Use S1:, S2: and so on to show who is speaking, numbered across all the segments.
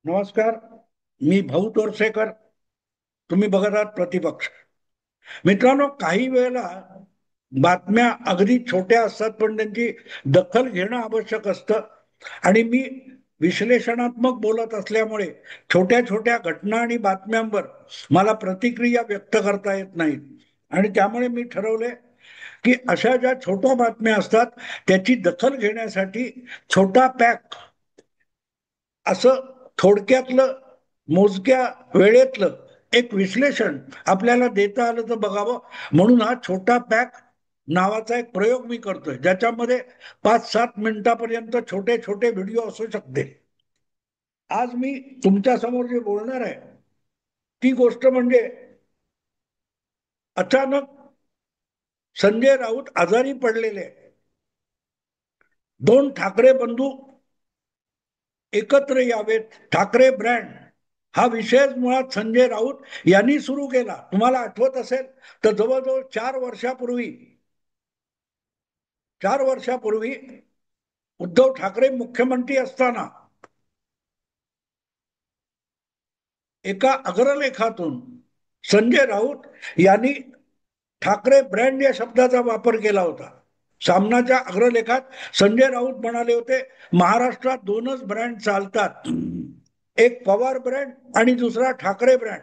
S1: नमस्कार. मी भाऊ तोरसेकर. तुम्ही बघत आहात प्रतिपक्ष. मित्रांनो, काही वेळेला बातम्या अगदी छोट्या असतात, पण त्यांची दखल घेणं आवश्यक असतं. आणि मी विश्लेषणात्मक बोलत असल्यामुळे छोट्या छोट्या घटना आणि बातम्यांवर मला प्रतिक्रिया व्यक्त करता येत नाहीत. आणि त्यामुळे मी ठरवले की अशा ज्या छोट्या बातम्या असतात त्याची दखल घेण्यासाठी छोटा पॅक असं थोडक्यातलं, मोजक्या वेळेतलं एक विश्लेषण आपल्याला देता आलं तर बघावं, म्हणून हा छोटा पॅक नावाचा एक प्रयोग मी करतोय, ज्याच्यामध्ये 5-7 मिनिटापर्यंत छोटे छोटे व्हिडिओ असू शकते. आज मी तुमच्या समोर जे बोलणार आहे ती गोष्ट म्हणजे, अचानक संजय राऊत आजारी पडलेले. दोन ठाकरे बंधू एकत्र यावेत, ठाकरे ब्रँड हा विषय मुळात संजय राऊत यांनी सुरू केला. तुम्हाला आठवत असेल तर जवळजवळ 4 वर्षापूर्वी उद्धव ठाकरे मुख्यमंत्री असताना एका अग्रलेखातून संजय राऊत यांनी ठाकरे ब्रँड या शब्दाचा वापर केला होता. सामनाच्या अग्रलेखात संजय राऊत म्हणाले होते, महाराष्ट्रात दोनच ब्रँड चालतात, एक पवार ब्रँड आणि दुसरा ठाकरे ब्रँड.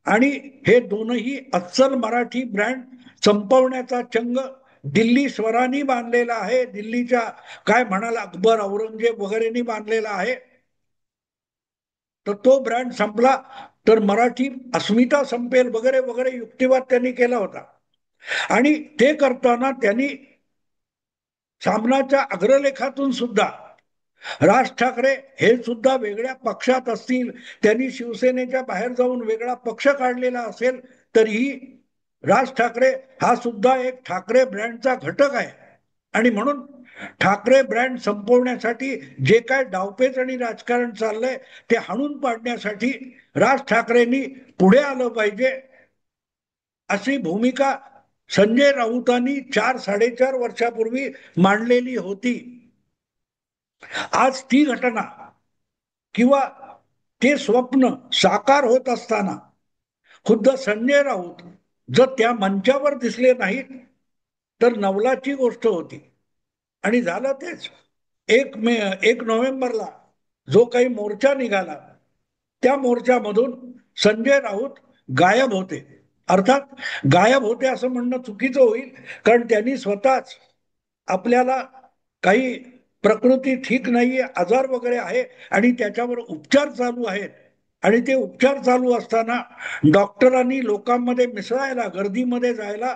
S1: आणि हे दोनही अस्सल मराठी ब्रँड संपवण्याचा चंग दिल्ली स्वरांनी बांधलेला आहे. दिल्लीच्या काय म्हणाल अकबर, औरंगजेब वगैरेंनी बांधलेला आहे. तर तो ब्रँड संपला तर मराठी अस्मिता संपेल वगैरे वगैरे युक्तिवाद त्यांनी केला होता. आणि ते करताना त्यांनी सामनाच्या अग्रलेखातून सुद्धा राज ठाकरे हे सुद्धा वेगळ्या पक्षात असतील, त्यांनी शिवसेनेच्या बाहेर जाऊन वेगळा पक्ष काढलेला असेल, तरीही राज ठाकरे हा सुद्धा एक ठाकरे ब्रँडचा घटक आहे. आणि म्हणून ठाकरे ब्रँड संपवण्यासाठी जे काय डावपेच आणि राजकारण चाललंय ते हाणून पाडण्यासाठी राज ठाकरेंनी पुढे आलं पाहिजे, अशी भूमिका संजय राऊतांनी 4-4.5 वर्षापूर्वी मांडलेली होती. आज ती घटना किंवा ते स्वप्न साकार होत असताना खुद्द संजय राऊत जर त्या मंचावर दिसले नाहीत तर नवलाची गोष्ट होती. आणि झालं तेच. 1 नोव्हेंबरला जो काही मोर्चा निघाला त्या मोर्चामधून संजय राऊत गायब होते. अर्थात गायब होते असं म्हणणं चुकीचं होईल, कारण त्यांनी स्वतःच आपल्याला काही प्रकृती ठीक नाहीये, आजार वगैरे आहे आणि त्याच्यावर उपचार चालू आहेत. आणि ते उपचार चालू असताना डॉक्टरांनी लोकांमध्ये मिसळायला, गर्दीमध्ये जायला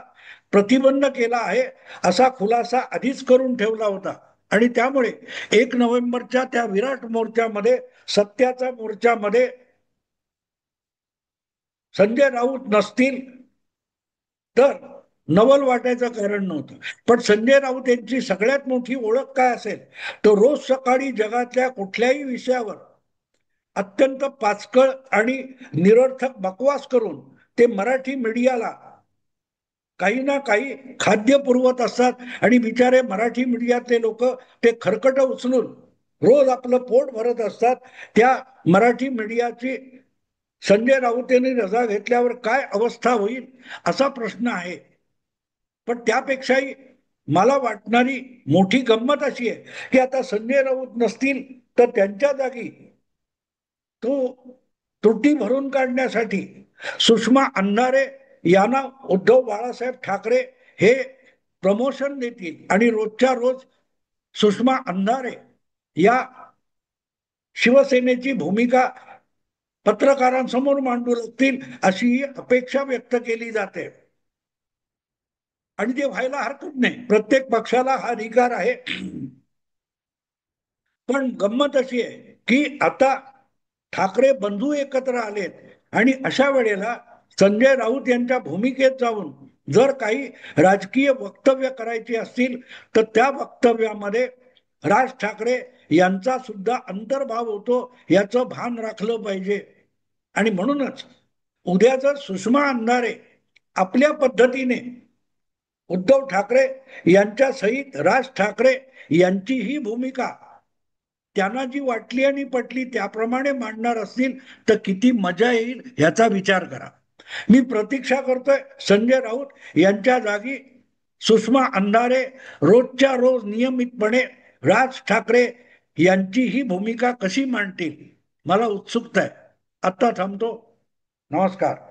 S1: प्रतिबंध केला आहे, असा खुलासा आधीच करून ठेवला होता. आणि त्यामुळे 1 नोव्हेंबरच्या त्या विराट मोर्चामध्ये, सत्याच्या मोर्चामध्ये संजय राऊत नसतील तर नवल वाटायचं कारण नव्हतं. पण संजय राऊत यांची सगळ्यात मोठी ओळख काय असेल तर रोज सकाळी जगातल्या कुठल्याही विषयावर अत्यंत पाचकळ आणि निरर्थक बकवास करून ते मराठी मीडियाला काही ना काही खाद्य पुरवत असतात. आणि बिचारे मराठी मीडियातले लोक ते खरकट उचलून रोज आपलं पोट भरत असतात. त्या मराठी मीडियाची संजय राऊत यांनी रजा घेतल्यावर काय अवस्था होईल असा प्रश्न आहे. पण त्यापेक्षाही मला वाटणारी मोठी गंमत अशी आहे की आता संजय राऊत नसतील तर त्यांच्या जागी तो त्रुटी भरून काढण्यासाठी सुषमा अंधारे यांना उद्धव बाळासाहेब ठाकरे हे प्रमोशन देतील आणि रोजच्या रोज सुषमा अंधारे या शिवसेनेची भूमिका पत्रकारांसमोर मांडू लागतील अशी अपेक्षा व्यक्त केली जाते. आणि ते व्हायला हरकत नाही, प्रत्येक पक्षाला हा अधिकार आहे. पण गंमत अशी आहे की आता ठाकरे बंधू एकत्र आलेत आणि अशा वेळेला संजय राऊत यांच्या भूमिकेत जाऊन जर काही राजकीय वक्तव्य करायची असतील तर त्या वक्तव्यामध्ये राज ठाकरे यांचा सुद्धा अंतर्भाव होतो, याचं भान राखलं पाहिजे. आणि म्हणूनच उद्या जर सुषमा अंधारे आपल्या पद्धतीने उद्धव ठाकरे यांच्या सहित राज ठाकरे यांची ही भूमिका त्यांना जी वाटली आणि पटली त्याप्रमाणे मांडणार असतील तर किती मजा येईल ह्याचा विचार करा. मी प्रतीक्षा करतोय संजय राऊत यांच्या जागी सुषमा अंधारे रोजच्या रोज नियमितपणे राज ठाकरे यांची ही भूमिका कशी मांडतील, मला उत्सुकता आहे. आत्ता थांबतो. नमस्कार.